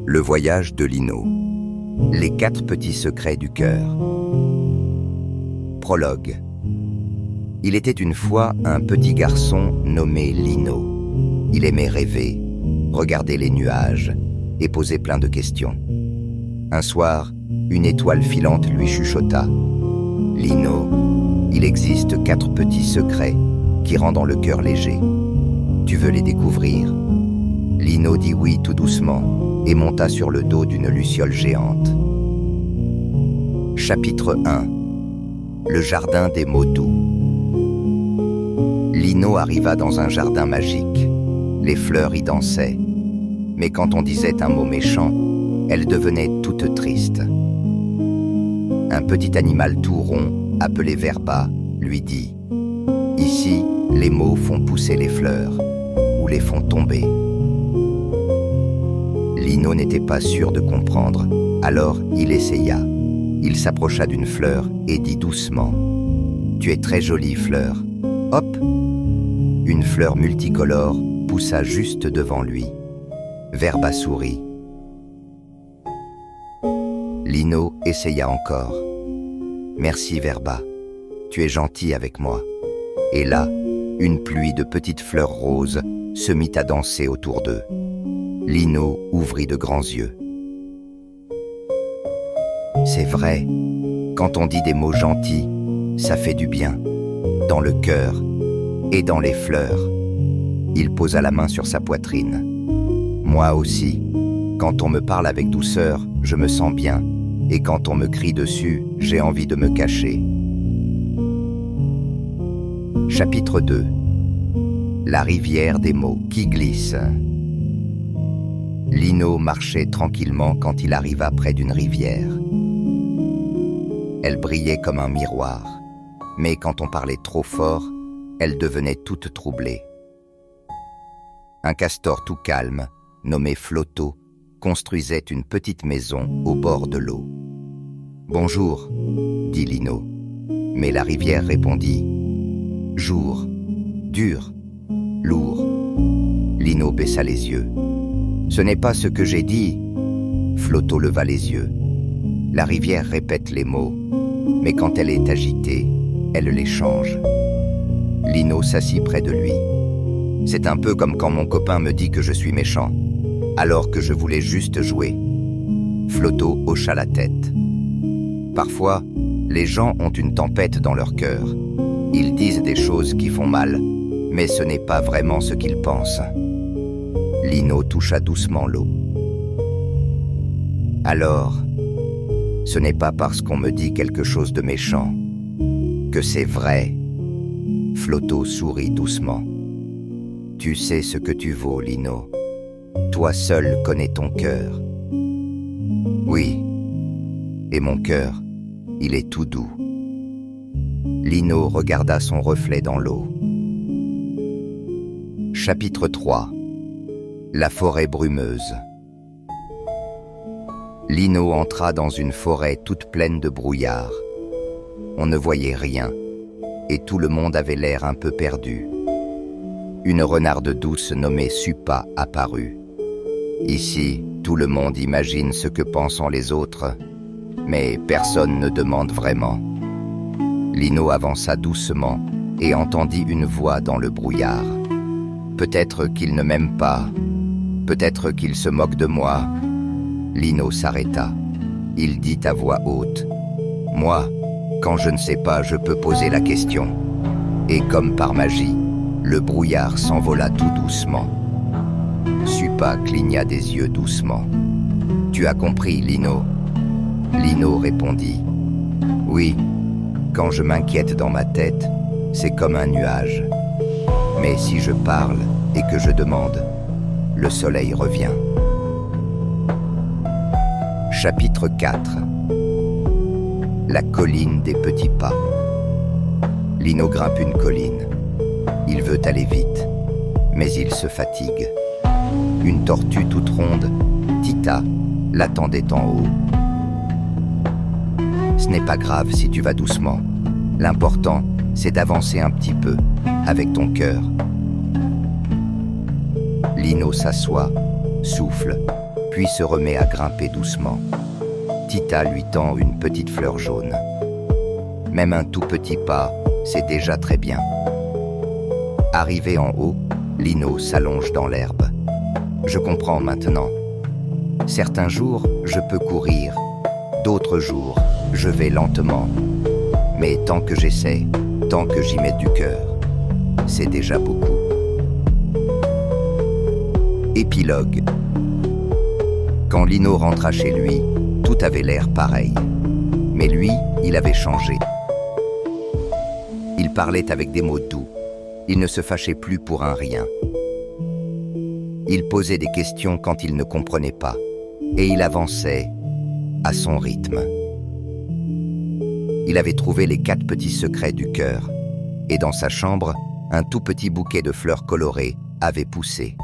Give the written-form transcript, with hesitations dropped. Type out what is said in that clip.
Le voyage de Lino. Les 4 petits secrets du cœur. Prologue. Il était une fois un petit garçon nommé Lino. Il aimait rêver, regarder les nuages et poser plein de questions. Un soir, une étoile filante lui chuchota. « Lino, il existe 4 petits secrets qui rendent le cœur léger. Tu veux les découvrir ?» Lino dit oui tout doucement et monta sur le dos d'une luciole géante. Chapitre 1. Le jardin des mots doux. Lino arriva dans un jardin magique. Les fleurs y dansaient. Mais quand on disait un mot méchant, elles devenaient toutes tristes. Un petit animal tout rond, appelé Verba, lui dit « Ici, les mots font pousser les fleurs, ou les font tomber. » Lino n'était pas sûr de comprendre, alors il essaya. Il s'approcha d'une fleur et dit doucement « Tu es très jolie, fleur. » Hop! Une fleur multicolore poussa juste devant lui. Verba sourit. Lino essaya encore. « Merci, Verba. Tu es gentil avec moi. » Et là, une pluie de petites fleurs roses se mit à danser autour d'eux. Lino ouvrit de grands yeux. C'est vrai, quand on dit des mots gentils, ça fait du bien, dans le cœur et dans les fleurs. Il posa la main sur sa poitrine. Moi aussi, quand on me parle avec douceur, je me sens bien, et quand on me crie dessus, j'ai envie de me cacher. Chapitre 2. La rivière des mots qui glisse. Lino marchait tranquillement quand il arriva près d'une rivière. Elle brillait comme un miroir, mais quand on parlait trop fort, elle devenait toute troublée. Un castor tout calme, nommé Flotto, construisait une petite maison au bord de l'eau. « Bonjour, » dit Lino. Mais la rivière répondit « Jour, dur, lourd. » Lino baissa les yeux. « Ce n'est pas ce que j'ai dit. » Flotto leva les yeux. La rivière répète les mots, mais quand elle est agitée, elle les change. Lino s'assit près de lui. C'est un peu comme quand mon copain me dit que je suis méchant, alors que je voulais juste jouer. Flotto hocha la tête. Parfois, les gens ont une tempête dans leur cœur. Ils disent des choses qui font mal, mais ce n'est pas vraiment ce qu'ils pensent. Lino toucha doucement l'eau. Alors, ce n'est pas parce qu'on me dit quelque chose de méchant que c'est vrai. Flotto sourit doucement. Tu sais ce que tu vaux, Lino. Toi seul connais ton cœur. Oui, et mon cœur, il est tout doux. Lino regarda son reflet dans l'eau. Chapitre 3. La forêt brumeuse. Lino entra dans une forêt toute pleine de brouillard. On ne voyait rien, et tout le monde avait l'air un peu perdu. Une renarde douce nommée Supa apparut. Ici, tout le monde imagine ce que pensent les autres, mais personne ne demande vraiment. Lino avança doucement et entendit une voix dans le brouillard. Peut-être qu'il ne m'aime pas, peut-être qu'il se moque de moi. Lino s'arrêta. Il dit à voix haute « Moi, quand je ne sais pas, je peux poser la question. » Et comme par magie, le brouillard s'envola tout doucement. Supa cligna des yeux doucement. « Tu as compris, Lino ?» Lino répondit « Oui, quand je m'inquiète dans ma tête, c'est comme un nuage. Mais si je parle et que je demande, le soleil revient. » Chapitre 4. La colline des petits pas. Lino grimpe une colline. Il veut aller vite, mais il se fatigue. Une tortue toute ronde, Tita, l'attendait en haut. Ce n'est pas grave si tu vas doucement. L'important, c'est d'avancer un petit peu, avec ton cœur. Lino s'assoit, souffle puis se remet à grimper doucement. Tita lui tend une petite fleur jaune. Même un tout petit pas, c'est déjà très bien. Arrivé en haut, Lino s'allonge dans l'herbe. Je comprends maintenant. Certains jours, je peux courir. D'autres jours, je vais lentement. Mais tant que j'essaie, tant que j'y mets du cœur, c'est déjà beaucoup. Épilogue. Quand Lino rentra chez lui, tout avait l'air pareil. Mais lui, il avait changé. Il parlait avec des mots doux. Il ne se fâchait plus pour un rien. Il posait des questions quand il ne comprenait pas. Et il avançait à son rythme. Il avait trouvé les 4 petits secrets du cœur. Et dans sa chambre, un tout petit bouquet de fleurs colorées avait poussé.